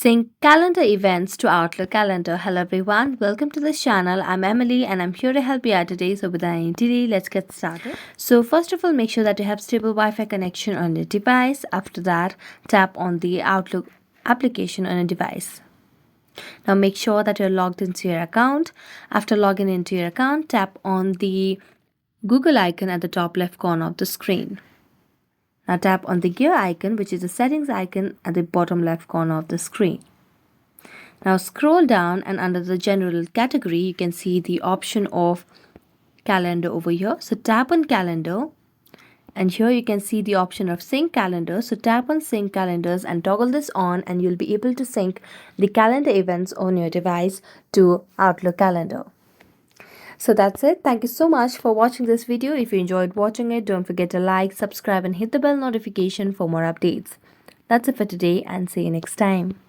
Sync calendar events to Outlook calendar. Hello everyone, welcome to this channel. I'm Emily and I'm here to help you out today. So without any delay, let's get started. So first of all, make sure that you have stable Wi-Fi connection on your device. After that, tap on the Outlook application on a device. Now make sure that you're logged into your account. After logging into your account, tap on the Google icon at the top left corner of the screen. Now tap on the gear icon, which is the settings icon at the bottom left corner of the screen. Now scroll down and under the general category, you can see the option of calendar over here. So tap on calendar and here you can see the option of sync calendar. So tap on sync calendars and toggle this on and you'll be able to sync the calendar events on your device to Outlook calendar. So that's it. Thank you so much for watching this video. If you enjoyed watching it, don't forget to like, subscribe and hit the bell notification for more updates. That's it for today and see you next time.